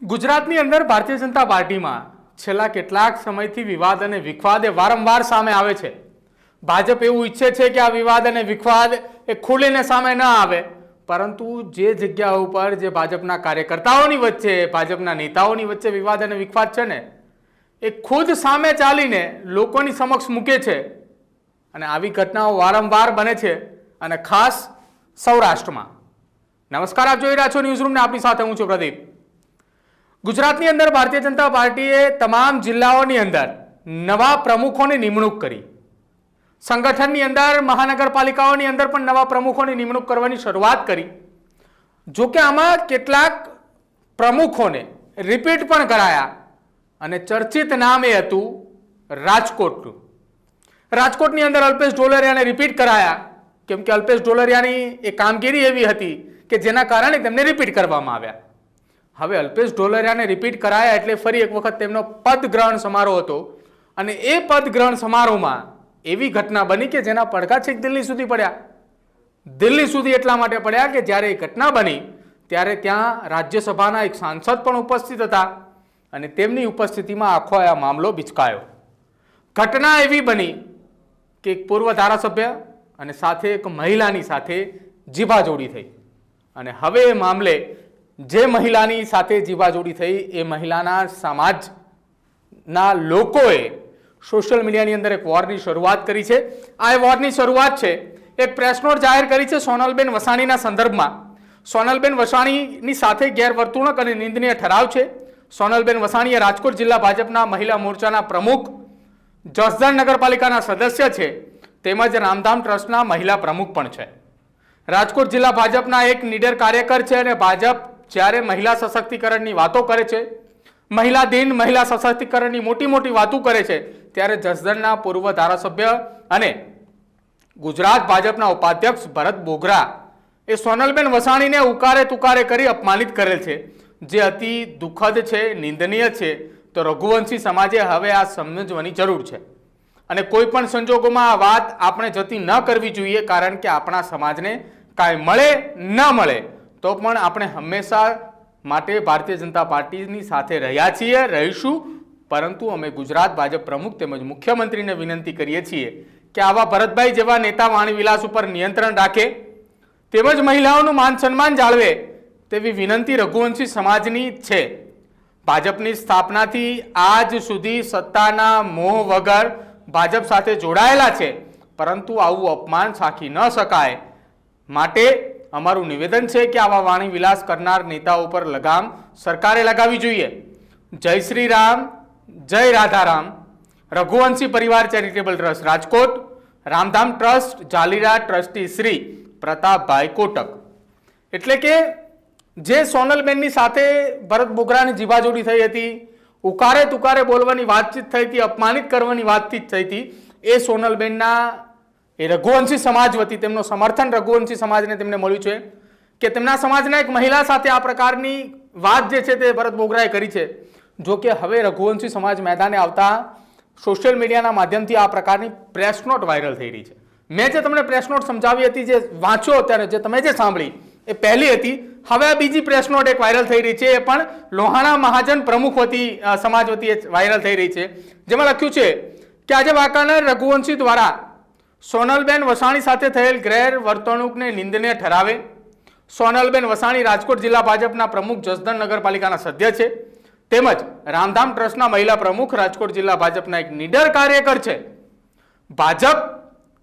ગુજરાતની અંદર ભારતીય જનતા પાર્ટીમાં છેલ્લા કેટલાક સમયથી વિવાદ અને વિખવાદ વારંવાર સામે આવે છે। ભાજપ એવું ઈચ્છે છે કે આ વિવાદ અને વિખવાદ એ ખુલીને સામે ન આવે, પરંતુ જે જગ્યા ઉપર જે ભાજપના કાર્યકર્તાઓની વચ્ચે, ભાજપના નેતાઓની વચ્ચે વિવાદ અને વિખવાદ છે ને, એ ખુદ સામે ચાલીને લોકોની સમક્ષ મૂકે છે અને આવી ઘટનાઓ વારંવાર બને છે, અને ખાસ સૌરાષ્ટ્રમાં। નમસ્કાર, આપ જોઈ રહ્યા છો ન્યૂઝરૂમ ને આપની સાથે હું છું પ્રદીપ। ગુજરાતની અંદર ભારતીય જનતા પાર્ટીએ તમામ જિલ્લાઓની અંદર નવા પ્રમુખોની નિમણૂક કરી। સંગઠનની અંદર મહાનગરપાલિકાઓની અંદર પણ નવા પ્રમુખોની નિમણૂક કરવાની શરૂઆત કરી। જો કે આમાં કેટલાક પ્રમુખોને રિપીટ પણ કરાયા અને ચર્ચિત નામ એ હતું રાજકોટનું। રાજકોટની અંદર અલ્પેશ ઢોલરિયાને રિપીટ કરાયા, કેમ કે અલ્પેશ ઢોલરિયાની એ કામગીરી એવી હતી કે જેના કારણે તેમને રિપીટ કરવામાં આવ્યા। હવે અલ્પેશ ઢોલરિયાને રિપીટ કરાયા એટલે ફરી એક વખત તેમનો પદ ગ્રહણ સમારોહ હતો, અને એ પદ ગ્રહણ સમારોહમાં એવી ઘટના બની કે જેના પડઘા છેક દિલ્હી સુધી પડ્યા। દિલ્હી સુધી એટલા માટે પડ્યા કે જ્યારે એ ઘટના બની ત્યારે ત્યાં રાજ્યસભાના એક સાંસદ પણ ઉપસ્થિત હતા, અને તેમની ઉપસ્થિતિમાં આખો આ મામલો બિચકાયો। ઘટના એવી બની કે એક પૂર્વ ધારાસભ્ય અને સાથે એક મહિલાની સાથે જીભાજોડી થઈ, અને હવે એ મામલે જે મહિલાની સાથે જીભાજોડી થઈ એ મહિલાના સમાજના લોકોએ સોશિયલ મીડિયાની અંદર એક વોરની શરૂઆત કરી છે। આ વોરની શરૂઆત છે, એક પ્રેસ નોટ જાહેર કરી છે સોનલબેન વસાણીના સંદર્ભમાં। સોનલબેન વસાણીની સાથે ગેરવર્તણૂક અને નિંદનીય ઠરાવ છે। સોનલબેન વસાણી એ રાજકોટ જિલ્લા ભાજપના મહિલા મોરચાના પ્રમુખ, જસદણ નગરપાલિકાના સદસ્ય છે, તેમજ રામધામ ટ્રસ્ટના મહિલા પ્રમુખ પણ છે। રાજકોટ જિલ્લા ભાજપના એક નીડર કાર્યકર છે, અને ભાજપ જ્યારે મહિલા સશક્તિકરણની વાતો કરે છે, મહિલા દિન, મહિલા સશક્તિકરણની મોટી મોટી વાતો કરે છે, ત્યારે જસદણના પૂર્વ ધારાસભ્ય અને ગુજરાત ભાજપના ઉપાધ્યક્ષ ભરત બોગરા એ સોનલબેન વસાણીને ઉકારે તુકારે કરી અપમાનિત કરેલ છે, જે અતિ દુઃખદ છે, નિંદનીય છે। તો રઘુવંશી સમાજે હવે આ સમજવાની જરૂર છે, અને કોઈ પણ સંજોગોમાં આ વાત આપણે જતી ન કરવી જોઈએ, કારણ કે આપણા સમાજને કાંઈ મળે ન મળે તો પણ આપણે હંમેશા માટે ભારતીય જનતા પાર્ટીની સાથે રહ્યા છીએ, રહીશું। પરંતુ અમે ગુજરાત ભાજપ પ્રમુખ તેમજ મુખ્યમંત્રીને વિનંતી કરીએ છીએ કે આવા ભરતભાઈ જેવા નેતા વાણી વિલાસ ઉપર નિયંત્રણ રાખે, તેમજ મહિલાઓનું માન સન્માન જાળવે તેવી વિનંતી રઘુવંશી સમાજની છે। ભાજપની સ્થાપનાથી આજ સુધી સત્તાના મોહ વગર ભાજપ સાથે જોડાયેલા છે, પરંતુ આવું અપમાન સાખી ન શકાય। માટે અમારું નિવેદન છે કે આવા વાણી વિલાસ કરનાર નેતાઓ પર લગામ સરકારે લગાવવી જોઈએ। જય શ્રી રામ, જય રાધારામ। રઘુવંશી પરિવાર charitable trust Rajkot, Ramdham trust Jalira trustee Shri Pratapbhai Kotak. એટલે કે જે સોનલબેનની સાથે ભરત બોગરાની જીભાજોડી થઈ હતી, ઉકારે તુકારે બોલવાની વાતચીત થઈ હતી, અપમાનિત કરવાની વાતચીત થઈ હતી, એ સોનલબેનના એ રઘુવંશી સમાજ વતી તેમનો સમર્થન રઘુવંશી સમાજને તેમને મળ્યું છે કે તેમના સમાજના એક મહિલા સાથે આ પ્રકારની વાત જે છે તે ભરત બોગરાએ કરી છે। જો કે હવે રઘુવંશી સમાજ મેદાને આવતા સોશિયલ મીડિયાના માધ્યમથી આ પ્રકારની પ્રેસ નોટ વાયરલ થઈ રહી છે। મેં જે તમને પ્રેસ નોટ સમજાવી હતી, જે વાંચ્યો અત્યારે, જે તમે જે સાંભળી એ પહેલી હતી, હવે આ બીજી પ્રેસ નોટ એક વાયરલ થઈ રહી છે, એ પણ લોહાણા મહાજન પ્રમુખ વતી સમાજ વતી વાયરલ થઈ રહી છે, જેમાં લખ્યું છે કે આજે વાંકાનેર રઘુવંશી દ્વારા સોનલબેન વસાણી સાથે થયેલ ગેરવર્તણૂકને નિંદનીય ઠરાવે। સોનલબેન વસાણી રાજકોટ જિલ્લા ભાજપના પ્રમુખ, જસદણ નગરપાલિકાના સભ્ય છે, તેમજ રામધામ ટ્રસ્ટના મહિલા પ્રમુખ, રાજકોટ જિલ્લા ભાજપના એક નીડર કાર્યકર છે। ભાજપ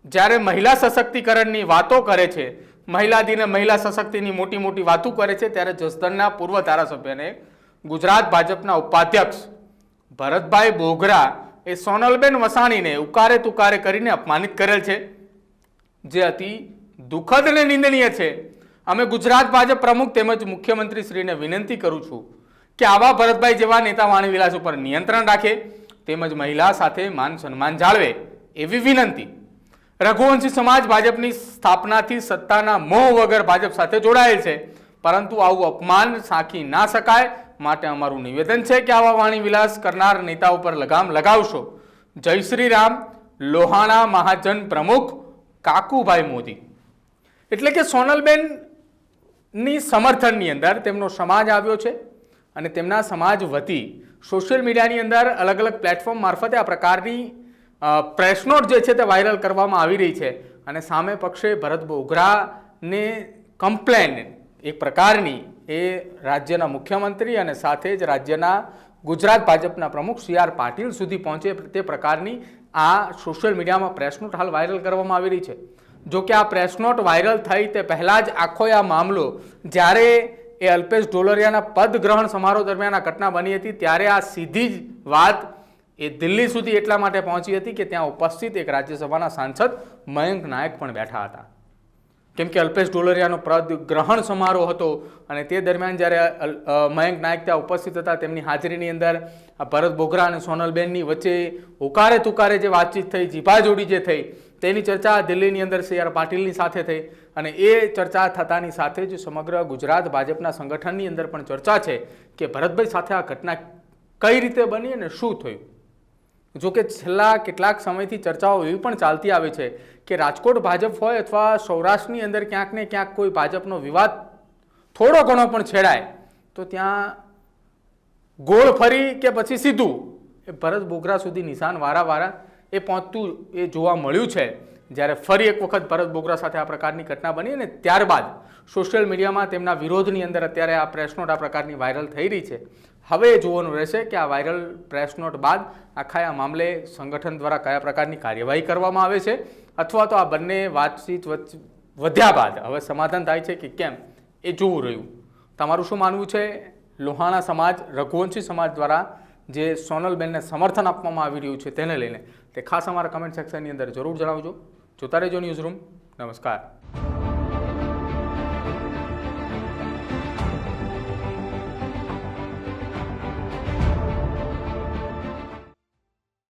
જ્યારે મહિલા સશક્તિકરણની વાતો કરે છે, મહિલા દિન, મહિલા સશક્તિની મોટી મોટી વાતો કરે છે, ત્યારે જસદણના પૂર્વ ધારાસભ્યને ગુજરાત ભાજપના ઉપાધ્યક્ષ ભરતભાઈ બોગરા એ સોનલબેન વસાણીને ઉકારે તુકારે કરીને અપમાનિત કરેલ છે, જે અતિ દુઃખદ અને નિંદનીય છે। અમે ગુજરાત ભાજપ પ્રમુખ તેમજ મુખ્યમંત્રી શ્રીને વિનંતી કરું છું કે આવા ભરતભાઈ જેવા નેતા વાણી વિલાસ ઉપર નિયંત્રણ રાખે, તેમજ મહિલા સાથે માન સન્માન જાળવે એવી વિનંતી। રઘુવંશી સમાજ ભાજપની સ્થાપનાથી સત્તાના મોહ વગર ભાજપ સાથે જોડાયેલ છે, પરંતુ આવું અપમાન સાંખી ના શકાય। માટે અમારું નિવેદન છે કે આવા વાણી વિલાસ કરનાર નેતા ઉપર લગામ લગાવશો। જય શ્રી રામ। લોહાણા મહાજન પ્રમુખ કાકુભાઈ મોદી। એટલે કે સોનલબેન ની સમર્થનની અંદર તેમનો સમાજ આવ્યો છે, અને તેમના સમાજ વતી સોશિયલ મીડિયાની અંદર અલગ અલગ પ્લેટફોર્મ મારફતે આ પ્રકારની પ્રેસ નોટ જે છે તે વાયરલ કરવામાં આવી રહી છે અને સામે પક્ષે ભરત બોગરાને કમ્પ્લેન એક પ્રકારની એ રાજ્યના મુખ્યમંત્રી અને સાથે જ રાજ્યના ગુજરાત ભાજપના પ્રમુખ CR પાટીલ સુધી પહોંચે તે પ્રકારની આ સોશિયલ મીડિયામાં પ્રેસ નોટ હાલ વાયરલ કરવામાં આવી રહી છે. જો કે આ પ્રેસ નોટ વાયરલ થઈ તે પહેલાં જ આખો આ મામલો જ્યારે એ અલ્પેશ ઢોલરિયાના પદ ગ્રહણ સમારોહ દરમિયાન આ ઘટના બની હતી ત્યારે આ સીધી જ વાત એ દિલ્હી સુધી એટલા માટે પહોંચી હતી કે ત્યાં ઉપસ્થિત એક રાજ્યસભાના સાંસદ મયંક નાયક પણ બેઠા હતા. કેમ કે અલ્પેશ ઢોલરિયાનો પદ ગ્રહણ સમારોહ હતો અને તે દરમિયાન જ્યારે મયંક નાયક ત્યાં ઉપસ્થિત હતા તેમની હાજરીની અંદર ભરત બોગરા અને સોનલબેનની વચ્ચે ઉકારે તુકારે જે વાતચીત થઈ, જીભાજોડી જે થઈ તેની ચર્ચા દિલ્હીની અંદર CR પાટીલની સાથે થઈ અને એ ચર્ચા થતાની સાથે જ સમગ્ર ગુજરાત ભાજપના સંગઠનની અંદર પણ ચર્ચા છે કે ભરતભાઈ સાથે આ ઘટના કઈ રીતે બની અને શું થયું. જો કે છેલ્લા કેટલાક સમયથી ચર્ચાઓ એવી પણ ચાલતી આવે છે કે રાજકોટ ભાજપ હોય અથવા સૌરાષ્ટ્રની અંદર ક્યાંક ને ક્યાંક કોઈ ભાજપનો વિવાદ થોડો ઘણો પણ છેડાય તો ત્યાં ગોળ ફરી કે પછી સીધું એ ભરત બોગરા સુધી નિશાન વારાવારા એ પહોંચતું એ જોવા મળ્યું છે. જ્યારે ફરી એક વખત ભરત બોગરા સાથે આ પ્રકારની ઘટના બની અને ત્યારબાદ સોશિયલ મીડિયામાં તેમના વિરોધની અંદર અત્યારે આ પ્રેસ નોટ આ પ્રકારની વાયરલ થઈ રહી છે. હવે એ જોવાનું રહેશે કે આ વાયરલ પ્રેસ નોટ બાદ આખા આ મામલે સંગઠન દ્વારા કયા પ્રકારની કાર્યવાહી કરવામાં આવે છે અથવા તો આ બંને વાતચીત વધ્યા બાદ હવે સમાધાન થાય છે કે કેમ એ જોવું રહ્યું. તમારું શું માનવું છે? લોહાણા સમાજ, રઘુવંશી સમાજ દ્વારા જે સોનલબેનને સમર્થન આપવામાં આવી રહ્યું છે તેને લઈને તે ખાસ અમારા કમેન્ટ સેક્શનની અંદર જરૂર જણાવજો. જોતા રહેજો ન્યૂઝરૂમ. નમસ્કાર.